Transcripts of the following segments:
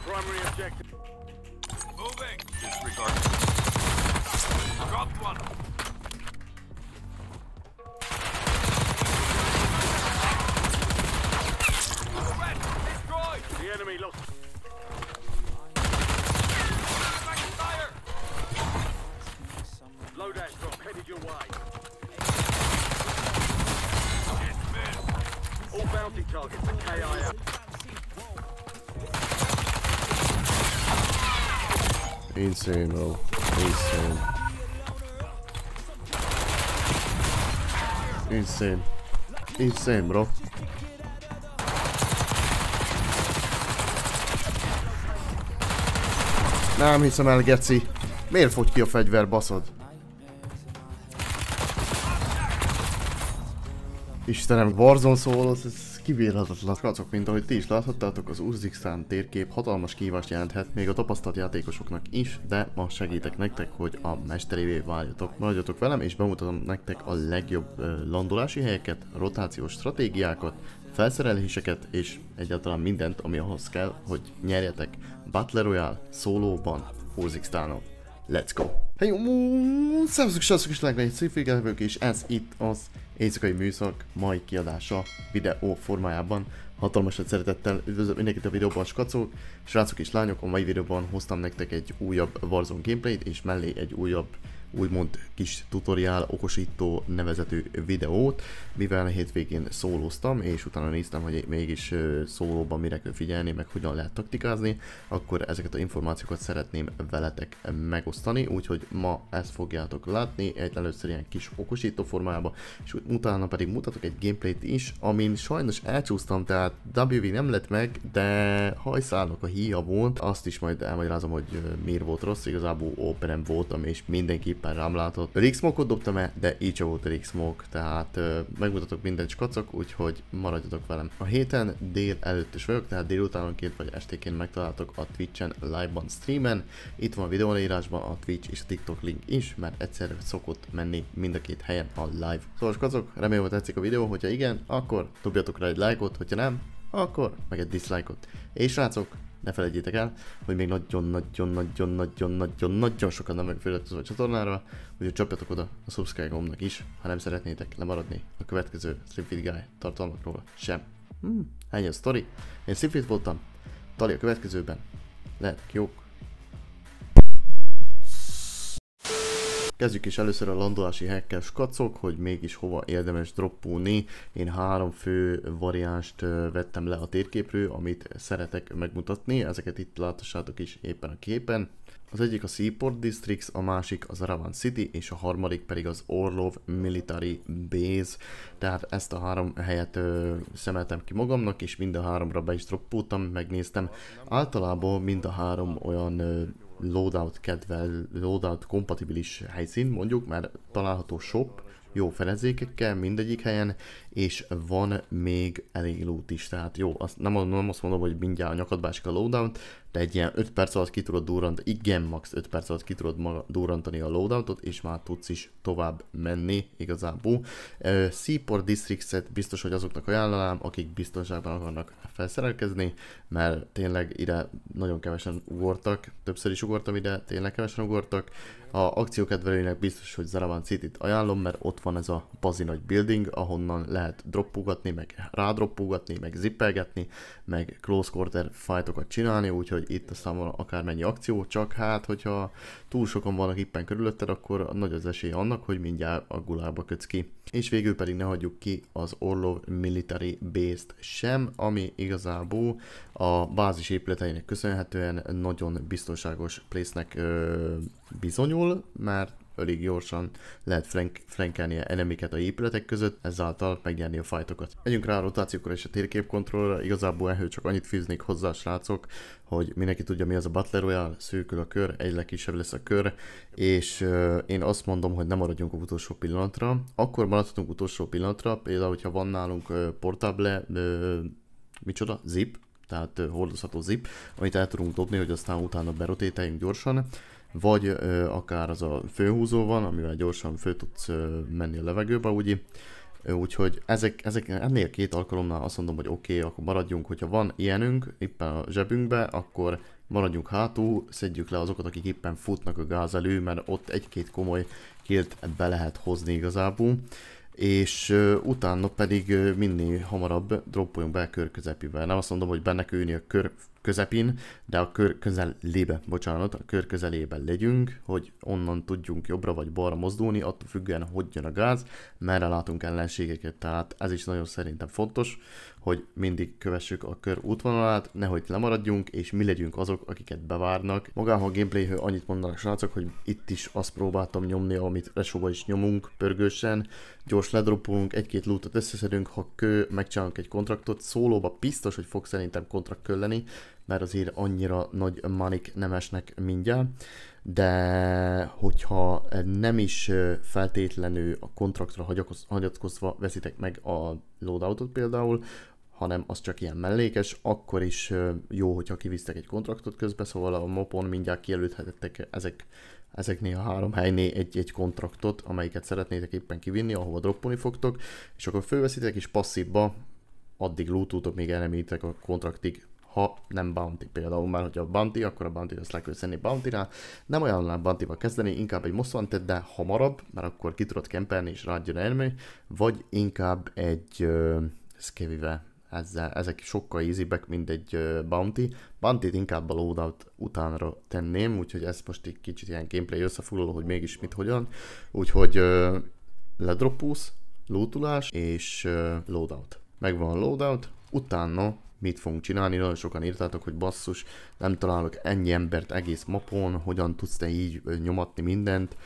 Primary objective. Moving. Disregard. Dropped one. Red. Destroyed. The enemy lost. Fire. Loadout drop headed your way. All bounty targets are KIA. Insane, bro. Insane. Insane. Insane, bro. Nem hiszem el, geci. Miért fogy ki a fegyver, baszod? Istenem, Warzone szóló, ez kibírhatatlan. Kacok, mint ahogy ti is láthattátok, az Urziksztán térkép hatalmas kihívást jelenthet még a tapasztalt játékosoknak is, de ma segítek nektek, hogy a mesterévé váljatok. Maradjatok velem, és bemutatom nektek a legjobb landolási helyeket, rotációs stratégiákat, felszereléseket, és egyáltalán mindent, ami ahhoz kell, hogy nyerjetek Battle Royale szólóban Urziksztánon. Let's go! Hey, szevasztok, srácok, és legyen egy szívvégelvők, és ez itt az éjszakai műszak mai kiadása videó formájában. Hatalmasat szeretettel üdvözlök mindenkit a videóban, skacok, srácok és lányok. A mai videóban hoztam nektek egy újabb Warzone gameplayt, és mellé egy újabb, úgymond kis tutoriál, okosító nevezetű videót, mivel a hétvégén szólóztam, és utána néztem, hogy mégis szólóban mire kell figyelni, meg hogyan lehet taktikázni, akkor ezeket az információkat szeretném veletek megosztani, úgyhogy ma ezt fogjátok látni, először ilyen kis okosító formájában, és utána pedig mutatok egy gameplayt is, amin sajnos elcsúsztam, tehát WV nem lett meg, de hajszálnak a híja volt, azt is majd elmagyarázom, hogy miért volt rossz, igazából openem voltam, és mindenki rám látott. Rig Smoke-ot dobtam el, de így sem volt Rig Smoke, tehát megmutatok mindent, skacok, úgyhogy maradjatok velem. A héten dél előtt is vagyok, tehát délutánonként vagy estéként megtaláltok a Twitch-en live-ban, streamen. Itt van a videó leírásban a Twitch és a TikTok link is, mert egyszerre szokott menni mind a két helyen a live. Szóval skacok, remélem, hogy tetszik a videó, hogyha igen, akkor dobjatok rá egy like-ot, hogyha nem, akkor meg egy dislike-ot. És srácok, ne felejtjétek el, hogy még nagyon sokan nem megfeliratkozó a csatornára, úgyhogy csapjatok oda a subscribe gombnak is, ha nem szeretnétek lemaradni a következő Streamfeed Guy tartalmakról sem. Ennyi a sztori. Én Streamfeed voltam, Tali a következőben. Lehetek jók. Kezdjük is először a landolási helyekkel, skacok, hogy mégis hova érdemes droppolni. Én 3 fő variánst vettem le a térképről, amit szeretek megmutatni. Ezeket itt láthatjátok is éppen a képen. Az egyik a Seaport Districts, a másik az Aravan City, és a harmadik pedig az Orlov Military Base. Tehát ezt a 3 helyet szemeltem ki magamnak, és mind a 3-ra be is droppoltam, megnéztem. Általában mind a 3 olyan loadout kedvel, loadout kompatibilis helyszín, mondjuk, mert található shop, jó felezékekkel mindegyik helyen, és van még elég loot is, tehát jó, nem azt mondom, hogy mindjárt a nyakadba esik a loadout, de egy ilyen 5 perc alatt ki tudod durrantani, igen, max 5 perc alatt ki tudod durrantani a loadoutot, és már tudsz is tovább menni igazából. Seaport Districts-et biztos, hogy azoknak ajánlanám, akik biztonságban akarnak felszerelkezni, mert tényleg ide nagyon kevesen ugortak, többször is ugortam ide, tényleg kevesen ugortak. A akciókedvelőinek biztos, hogy Zaravan City-t ajánlom, mert ott van ez a bazi nagy building, ahonnan lehet droppolgatni, meg rádroppolgatni, meg zippelgetni, meg close quarter fightokat csinálni, úgyhogy itt aztán van akármennyi akció, csak hát, hogyha túl sokan vannak éppen körülötted, akkor nagy az esély annak, hogy mindjárt a gulába kötsz ki. És végül pedig ne hagyjuk ki az Orlov Military Base-t sem, ami igazából a bázis épületeinek köszönhetően nagyon biztonságos place-nek bizonyul, mert elég gyorsan lehet flankelni enemiket a épületek között, ezáltal megnyerni a fightokat. Megyünk rá a rotációkra és a térképkontrollra, igazából ehhez csak annyit fűznék hozzá, srácok, hogy mindenki tudja, mi az a Battle Royale, szűkül a kör, egyre kisebb lesz a kör, és én azt mondom, hogy nem maradjunk utolsó pillanatra. Akkor maradhatunk utolsó pillanatra, például, hogyha van nálunk portable, zip, tehát hordozható zip, amit el tudunk dobni, hogy aztán utána berotételjünk gyorsan, vagy akár az a főhúzó van, amivel gyorsan fő tudsz menni a levegőbe, ugye. Úgyhogy ennél 2 alkalomnál azt mondom, hogy oké, akkor maradjunk, hogyha van ilyenünk éppen a zsebünkbe, akkor maradjunk hátul, szedjük le azokat, akik éppen futnak a gáz elő, mert ott egy-két komoly killt be lehet hozni igazából. És utána pedig minél hamarabb droppoljunk be a kör közepébe. Nem azt mondom, hogy bennek ülni a kör közepén, de a kör közelébe, bocsánat, a kör közelében legyünk, hogy onnan tudjunk jobbra vagy balra mozdulni, attól függően, hogy jön a gáz, merre látunk ellenségeket. Tehát ez is nagyon szerintem fontos, hogy mindig kövessük a kör útvonalát, nehogy lemaradjunk, és mi legyünk azok, akiket bevárnak. Magához a gameplayhől annyit mondanak srácok, hogy itt is azt próbáltam nyomni, amit resóba is nyomunk pörgősen, gyors ledroppolunk, egy-két lootot összeszedünk, ha kő, megcsinálunk egy kontraktot, szólóba biztos, hogy fog szerintem kontrakt lenni, mert azért annyira nagy manik nem esnek mindjárt, de hogyha nem is feltétlenül a kontraktra hagyatkozva veszitek meg a loadoutot például, hanem az csak ilyen mellékes, akkor is jó, hogyha kivisztek egy kontraktot közben, szóval a mopon mindjárt kijelölthetettek ezeknél a 3 helynél egy kontraktot, amelyiket szeretnétek éppen kivinni, ahova droppolni fogtok, és akkor fölveszitek és passzívba addig lootoltok, még elnemítek a kontraktig, ha nem bounty például, mert hogyha bounty, akkor a bounty azt le kell szenni bounty-nál. Nem ajánlom bounty-val kezdeni, inkább egy most wanted, de hamarabb, mert akkor ki tudod kempelni és rád jön enemy, vagy inkább egy skevivel. Ezek sokkal easybbek, mint egy bounty. Bounty-t inkább a loadout utánra tenném, úgyhogy ez most egy kicsit ilyen gameplay összefoglaló, hogy mégis mit hogyan. Úgyhogy ledroppulsz, lootolás és loadout. Megvan a loadout, utána mit fogunk csinálni, nagyon sokan írtátok, hogy basszus, nem találok ennyi embert egész mapon, hogyan tudsz te így nyomatni mindent.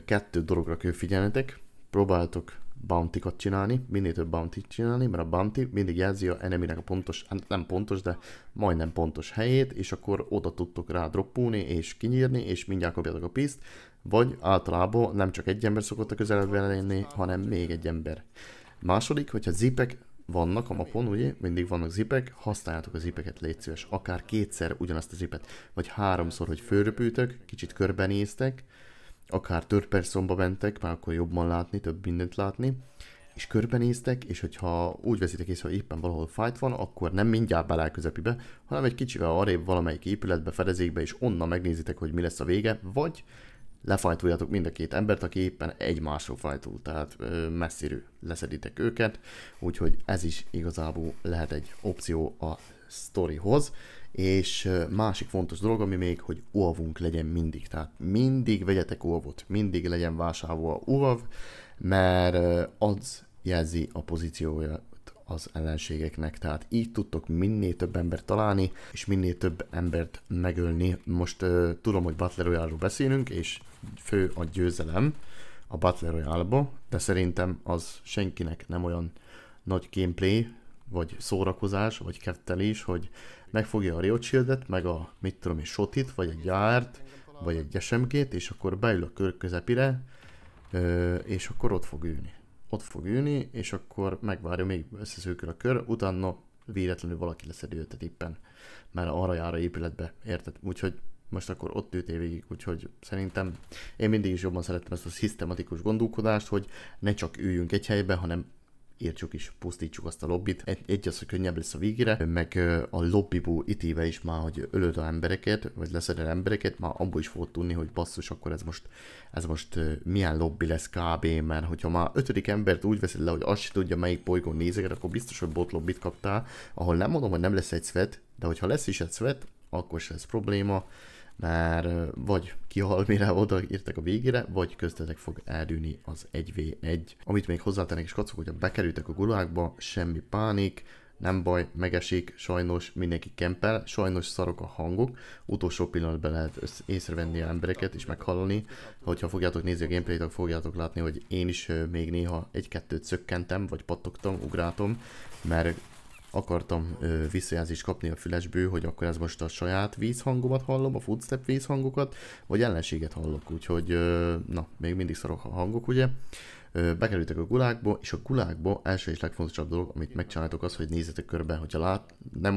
2 dologra kell figyelnetek, próbáltok bounty-kat csinálni, minél több bounty-t csinálni, mert a bounty mindig jelzi a eneminek a pontos, nem pontos, de majdnem pontos helyét, és akkor oda tudtok rá droppulni és kinyírni, és mindjárt kapjátok a piszt, vagy általában nem csak egy ember szokott a közeledben lenni, hanem még egy ember. Második, hogyha zipek vannak a mapon, ugye, mindig vannak zipek, használjátok a zipeket, légy szíves, akár 2-szer ugyanazt a zipet, vagy 3-szor, hogy fölröpültök, kicsit körbenéztek, akár third personba mentek, már akkor jobban látni, több mindent látni, és körbenéztek, és hogyha úgy veszitek észre, hogy éppen valahol fight van, akkor nem mindjárt bele közepébe, hanem egy kicsivel arrébb valamelyik épületbe, fedezékbe, és onnan megnézitek, hogy mi lesz a vége, vagy lefajtoljátok mind a 2 embert, aki éppen egymásról fajtol, tehát messziről leszeditek őket, úgyhogy ez is igazából lehet egy opció a sztorihoz. És másik fontos dolog, ami még, hogy UAV-unk legyen mindig, tehát mindig vegyetek UAV-ot, mindig legyen vásárolva UAV, mert az jelzi a pozícióját az ellenségeknek, tehát így tudtok minél több embert találni, és minél több embert megölni. Most tudom, hogy Battle Royale-ról beszélünk, és fő a győzelem a Battle Royale-ba, de szerintem az senkinek nem olyan nagy gameplay, vagy szórakozás, vagy kettelés, hogy megfogja a Riot Shield-et, meg a, mit tudom, shotit, vagy egy járt, vagy egy SMG-t, és akkor beül a kör közepére, és akkor ott fog ülni. Ott fog ülni, és akkor megvárja, még összeszűkül a kör, utána véletlenül valaki leszedi őt éppen, mert arra jár a épületbe, érted? Úgyhogy most akkor ott ültél végig, úgyhogy szerintem én mindig is jobban szerettem ezt a szisztematikus gondolkodást, hogy ne csak üljünk egy helybe, hanem írtsuk is, pusztítsuk azt a lobbit. Egy az, hogy könnyebb lesz a végére, meg a lobbiból itéve is már, hogy ölöd a embereket, vagy leszedel embereket, már abból is fogod tudni, hogy basszus, akkor ez most milyen lobby lesz kb. Mert hogyha már 5. embert úgy veszed le, hogy azt se tudja, melyik bolygón nézeget, akkor biztos, hogy bot lobbit kaptál, ahol nem mondom, hogy nem lesz egy szvet, de hogyha lesz is egy szvet, akkor se lesz probléma, mert vagy kihal, mire odaírtak a végére, vagy köztetek fog eldőni az 1v1. Amit még hozzátennék is kacok, hogyha bekerültek a gulákba, semmi pánik, nem baj, megesik, sajnos mindenki kempel, sajnos szarok a hangok, utolsó pillanatban lehet észrevenni a embereket és meghallani. Hogyha fogjátok nézni a gameplayt, akkor fogjátok látni, hogy én is még néha 1-2-t szökkentem, vagy pattogtam, ugráltam, mert akartam visszajelzést kapni a fülesből, hogy akkor ez most a saját vízhangomat hallom, a footstep vízhangokat, vagy ellenséget hallok, úgyhogy na, még mindig szarok a hangok, ugye. Bekerültek a gulákba, és a gulákba első és legfontosabb dolog, amit megcsináltok az, hogy nézzetek körbe, hogyha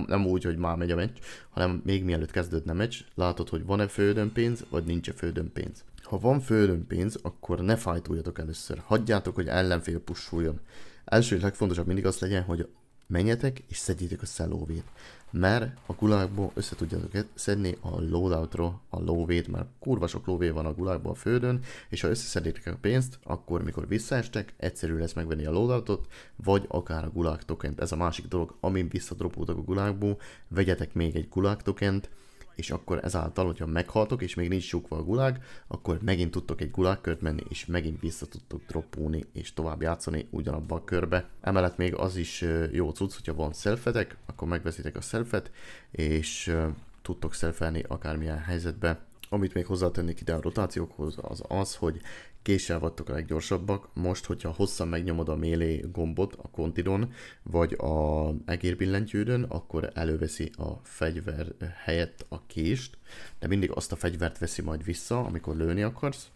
nem úgy, hogy már megy a meccs, hanem még mielőtt kezdődne a meccs, látod, hogy van-e földön pénz, vagy nincs-e földön pénz. Ha van földön pénz, akkor ne fajtoljatok először, hagyjátok, hogy ellenfél pushuljon. Első és legfontosabb mindig az legyen, hogy menjetek és szedjétek össze a lóvét. Mert a gulagból össze tudjátok szedni a loadoutról a lóvét, mert kurva sok lóvé van a gulagból a földön, és ha összeszedétek a pénzt, akkor mikor visszaestek, egyszerű lesz megvenni a loadoutot, vagy akár a gulag tokent. Ez a másik dolog, amin visszadropoltak a gulagból, vegyetek még egy gulag tokent, és akkor ezáltal, hogyha meghaltok, és még nincs sukva a gulag, akkor megint tudtok egy gulagkört menni, és megint vissza tudtok droppolni, és tovább játszani ugyanabba a körbe. Emellett még az is jó cucc, hogyha van selfetek, akkor megveszitek a selfet, és tudtok selfelni akármilyen helyzetbe. Amit még hozzátennék ide a rotációkhoz, az az, hogy késsel vagytok a leggyorsabbak. Most, hogyha hosszan megnyomod a melee gombot a kontidon, vagy a egérbillentyűrön, akkor előveszi a fegyver helyett a kést, de mindig azt a fegyvert veszi majd vissza, amikor lőni akarsz,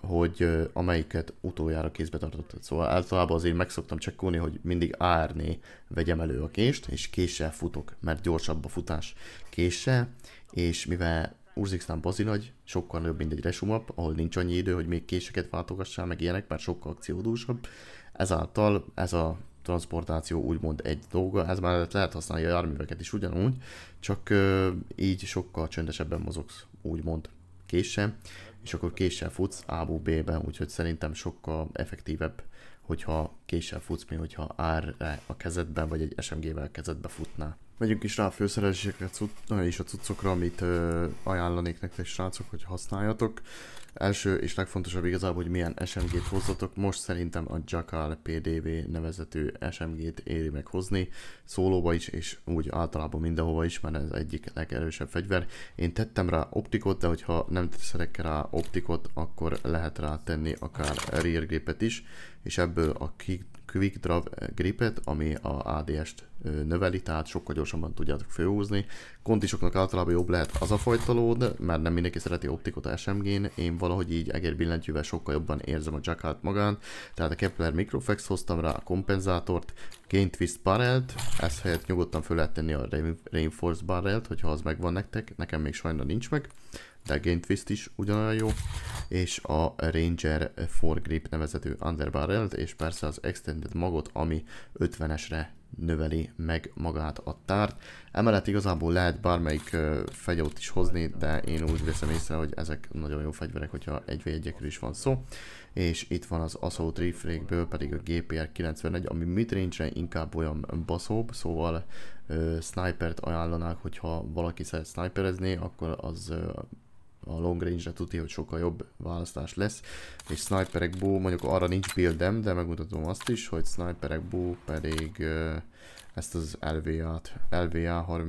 hogy amelyiket utoljára kézbe tartottad. Szóval általában azért meg szoktam csekkolni, hogy mindig AR-né vegyem elő a kést, és késsel futok, mert gyorsabb a futás késsel, és mivel Urzixnál bazinagy, sokkal nagyobb, mint egy resumap, ahol nincs annyi idő, hogy még késeket váltogassál, meg ilyenek, mert sokkal akciódúsabb. Ezáltal ez a transportáció úgymond egy dolga, ez már lehet használni a járműveket is ugyanúgy, csak így sokkal csöndesebben mozogsz, úgymond késsel, és akkor késsel futsz A-ból B-be, úgyhogy szerintem sokkal effektívebb, hogyha késsel futsz, mint hogyha AR-re a kezedben, vagy egy SMG-vel kezedbe futnál. Megyünk is rá a főszerelésekre és a cuccokra, amit ajánlanék nektek, srácok, hogy használjatok. Első és legfontosabb igazából, hogy milyen SMG-t hozzatok. Most szerintem a Jackal PDV nevezetű SMG-t éri meg hozni, szólóba is, és úgy általában mindenhova is, mert ez egyik legerősebb fegyver. Én tettem rá optikot, de hogyha nem teszek rá optikot, akkor lehet rá tenni akár rear gripet is, és ebből a Quick Draw gripet, ami a ADS-t növeli, tehát sokkal gyorsabban tudjátok főhúzni. Kontisoknak általában jobb lehet az a fajta load, mert nem mindenki szereti optikot a SMG-n, én valahogy így egérbillentyűvel sokkal jobban érzem a Jackalt magán, tehát a Kepler Microflex hoztam rá, a kompenzátort, Gain Twist Barrelt, ezt helyett nyugodtan föl lehet tenni a Reinforced Barrelt, hogyha az megvan nektek, nekem még sajnos nincs meg, de Gain Twist is ugyanolyan jó, és a Ranger Foregrip nevezetű Underbarrelt, és persze az Extended Magot, ami 50-esre növeli meg magát a tárt. Emellett igazából lehet bármelyik fegyót is hozni, de én úgy veszem észre, hogy ezek nagyon jó fegyverek, hogyha 1v1-ekről is van szó. És itt van az Assault Rifle-ből pedig a GPR 91, ami midrange-re inkább olyan baszóbb, szóval snipert ajánlanák, hogyha valaki szeret sniperezni, akkor az a long range-re tudja, hogy sokkal jobb választás lesz, és sniperek bow, mondjuk arra nincs buildem, de megmutatom azt is, hogy sniperek bow pedig ezt az LVA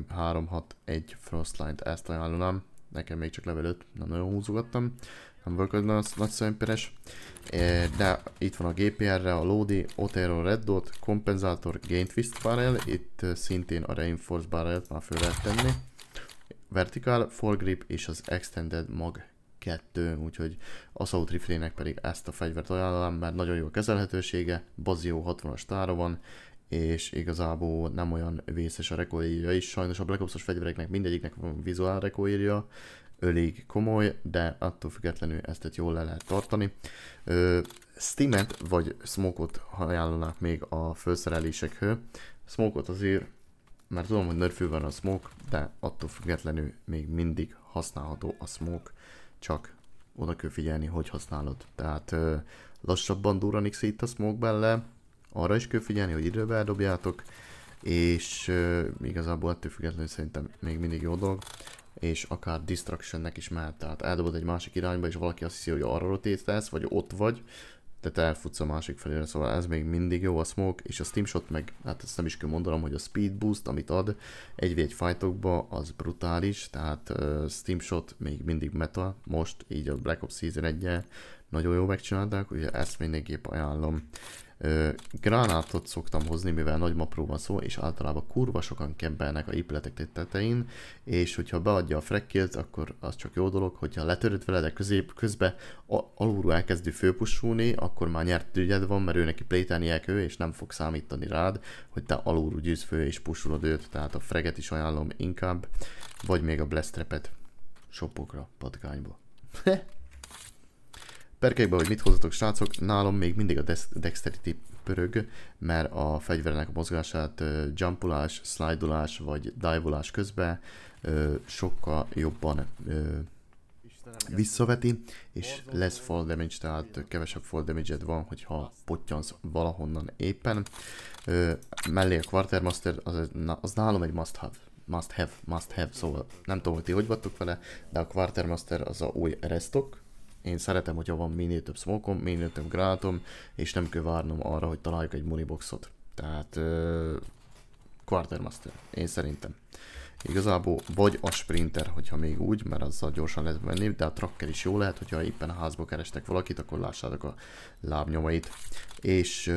361 Frostline-t, ezt ajánlanám, nekem még csak level 5, nem nagyon húzogattam, nem vagyok az nagy sniperes, de itt van a GPR-re, a Lodi, Otero Red Dot, Kompenzátor, Gain Twist Barrel, itt szintén a Reinforced Barrelt már föl lehet tenni, Vertical, Foregrip és az Extended Mag 2, úgyhogy Assault Rifle-nek pedig ezt a fegyvert ajánlom, mert nagyon jó a kezelhetősége, Bazio 60-as tára van, és igazából nem olyan vészes a recoilja is, sajnos a Black Ops-os fegyvereknek mindegyiknek van vizuál recoilja, elég komoly, de attól függetlenül ezt jól le lehet tartani. Steamet vagy Smoke-ot ajánlanák még a felszerelésekhez. Smoke-ot azért, mert tudom, hogy nerfű van a Smoke, de attól függetlenül még mindig használható a Smoke, csak oda kell figyelni, hogy használod. Tehát lassabban durranik szét a Smoke bele, arra is kell figyelni, hogy időbe eldobjátok, és igazából attól függetlenül szerintem még mindig jó dolog, és akár distractionnek is mehet, tehát eldobod egy másik irányba, és valaki azt hiszi, hogy arra rotétálsz, vagy ott vagy, de te elfutsz a másik felére, szóval ez még mindig jó a Smoke, és a Steam Shot meg, hát ezt nem is kell mondanom, hogy a Speed Boost, amit ad 1v1 fightokba, az brutális, tehát Steam Shot még mindig meta, most így a Black Ops Season 1-jel nagyon jó megcsinálták, ugye ezt mindenképp ajánlom. Gránátot szoktam hozni, mivel nagy mapról van szó, és általában kurva sokan kempelnek a épületek tetején, és hogyha beadja a frag-killt, akkor az csak jó dolog, hogyha letöröd veled közben alulról elkezdi főpussulni, akkor már nyert ügyed van, mert ő neki playtelnie kell, és nem fog számítani rád, hogy te alulról gyűjtsz fő és pushulod őt, tehát a fraget is ajánlom inkább, vagy még a blast trapet shopokra, patkányba. Perkekbe, hogy mit hozzatok, srácok, nálam még mindig a Dexterity pörög, mert a fegyvernek a mozgását jumpolás, slide-olás vagy dive-olás közben sokkal jobban visszaveti, és lesz fall damage, tehát kevesebb fall damage-ed van, hogyha pottyansz valahonnan éppen. Mellé a Quartermaster, az nálam egy must have, szóval nem tudom, hogy ti hogy vagytok vele, de a Quartermaster az a új restock. Én szeretem, hogyha van minél több smoke-om, minél több gránátom, és nem kell várnom arra, hogy találjuk egy muniboxot. Tehát Quartermaster, én szerintem. Igazából vagy a sprinter, hogyha még úgy, mert azzal gyorsan lehet menni, de a tracker is jó lehet, hogyha éppen a házba kerestek valakit, akkor lássátok a lábnyomait. És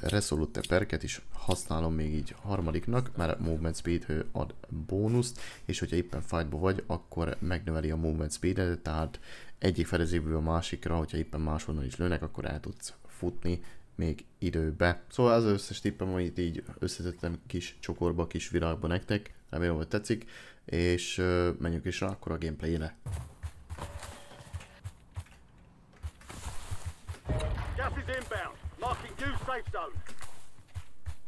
Resolute perket is használom még így harmadiknak, mert Movement Speed ad bónuszt, és hogyha éppen fightba vagy, akkor megnöveli a Movement Speed-et, tehát egyik fedezékből a másikra, hogyha éppen máshonnan is lőnek, akkor el tudsz futni még időbe. Szóval ez az összes tippem, amit így összetettem kis csokorba, kis virágba nektek. Remélem, hogy tetszik, és menjünk is rá akkor a gameplayre.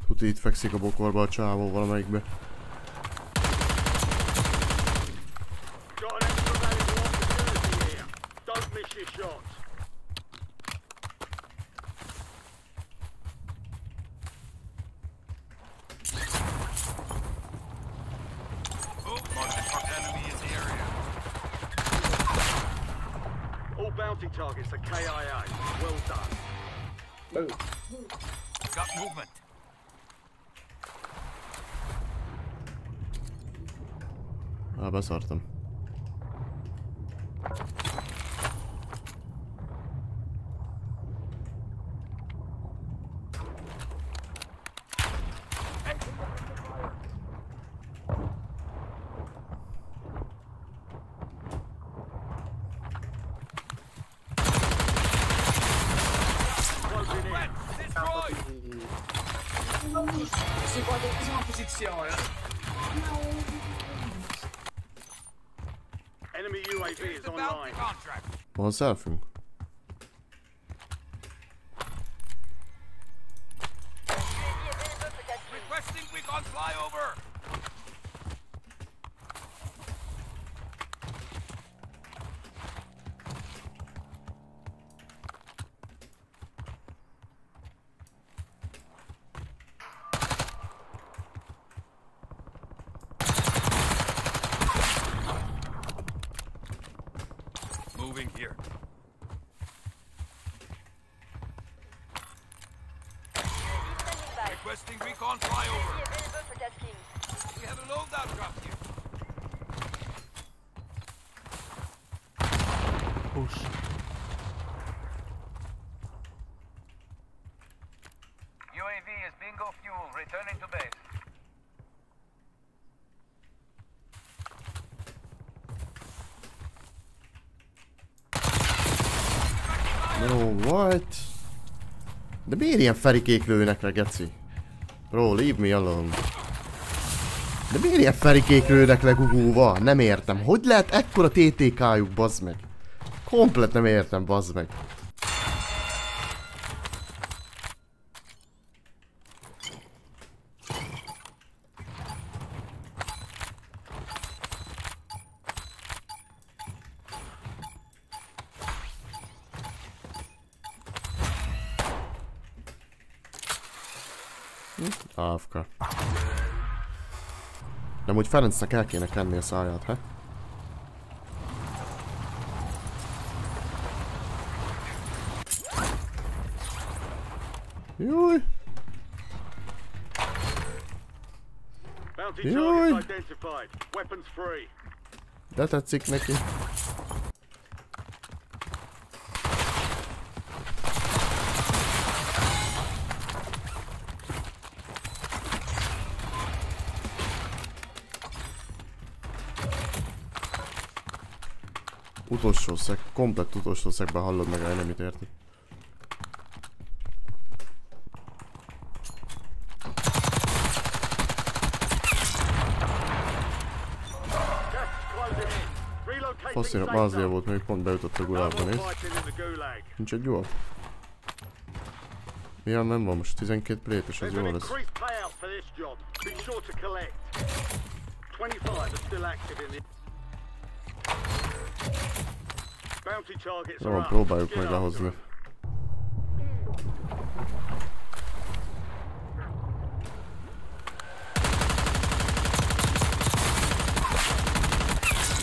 Tuti itt fekszik a bokorba a csávó valamelyikbe. Bounty targets are KIA. Well done. Move. Got movement. Beszartam. Si può presa una posizione. Enemy UAV is online. Van selfünk? Requesting recon flyover. Moving here. Requesting recon flyover. We have a loadout drop here. Push. UAV is bingo fuel, returning to base. No, what? De miért ilyen ferikék lőnek le, geci? Bro, leave me alone. De miért ilyen ferikék lőnek le gugóba? Nem értem. Hogy lehet ekkora TTK-juk, bazd meg? Komplet nem értem, bazd meg. AFK. De amúgy Ferencnek el kéne kenni a száját, he? Júj! Bounty targets identified. Weapons free. De tetszik neki. Utolsó szeg, komplett utolsó szegben hallod meg el, nem mit érti. Faszín, a bázlia volt, még pont beütött a gulágba, nézd. Nincs egy jó? Milyen nem van most? 12 plétes, az There's jó an lesz. increased payout for this job. Be sure to collect. 25 are still active in the... Bounty targets are Jó, up. próbáljuk Get meg after lehozni. them.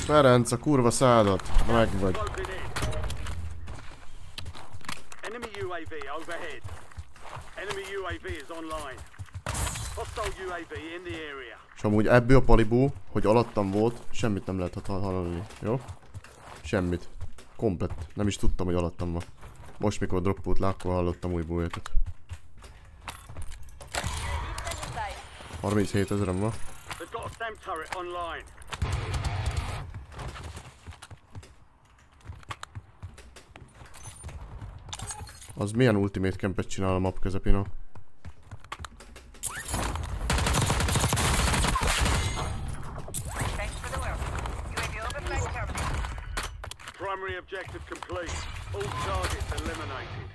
Ferenc, a kurva szádat! Meg vagy. Closing in. Enemy UAV overhead. Enemy UAV is online. Hostile UAV in the area. És amúgy ebből a palibú, hogy alattam volt, semmit nem lehet hallani. Jó? Semmit. Komplett. Nem is tudtam, hogy alattam van. Most mikor droppult le, akkor hallottam új bújétet. 37 000-en van. They've got a SAM turret online. Az milyen ultimate campet csinál a map közepén? Primary objective complete. All targets eliminated.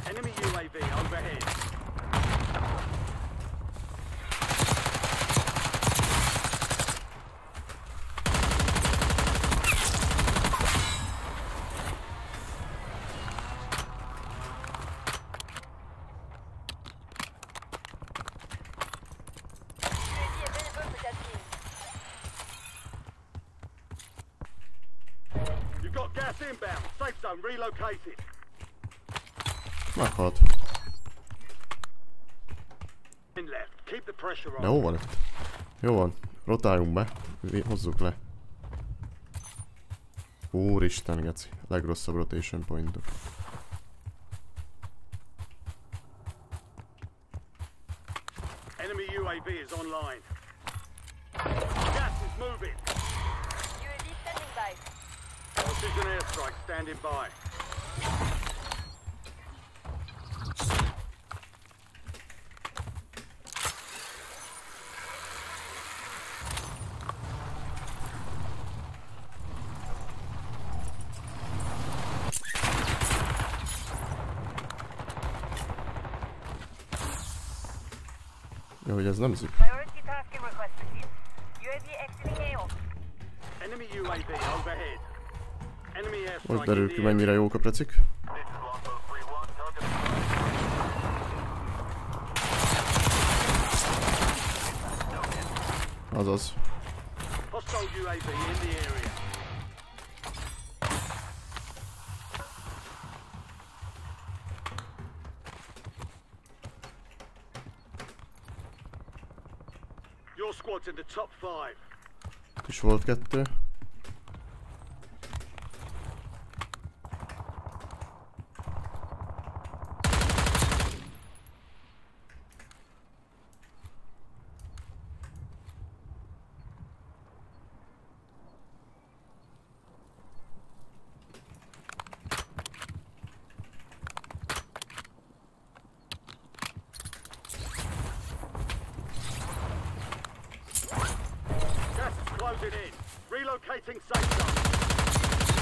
Enemy UAV overhead. You've got gas inbound. Safe zone relocated. Meghalt. In left. Keep the pressure De on. hol van itt? Jó van. Rotáljunk be. Hozzuk le. Úristen, geci. Legrosszabb rotation pointok. Enemy UAV is online. Gas is moving. UAV standing by. Precision airstrike standing by. Jó, hogy ez nem zük. Priority tasking request received. UAV exiting AO. Enemy UAV overhead. Enemy Most airstrike derül in ki, the mennyire jók a precik. Azaz. Hostile UAV in the area. Your squad's in the top 5. És volt 2. Gas is closing in. Relocating safe zone.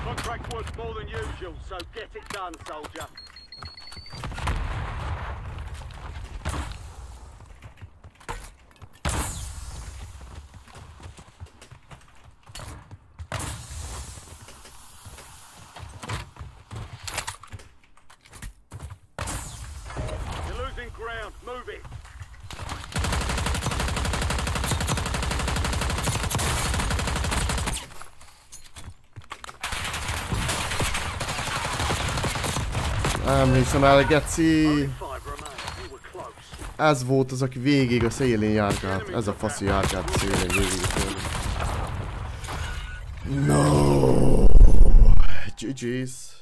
Contract worth more than usual, so get it done, soldier. You're losing ground. Move it. Nem hiszem el, geci! Only 5 remain. You were close. Ez volt az, aki végig a szélén járkált. Ez a faszi járkált a szélén végig a szélén. No! GG's.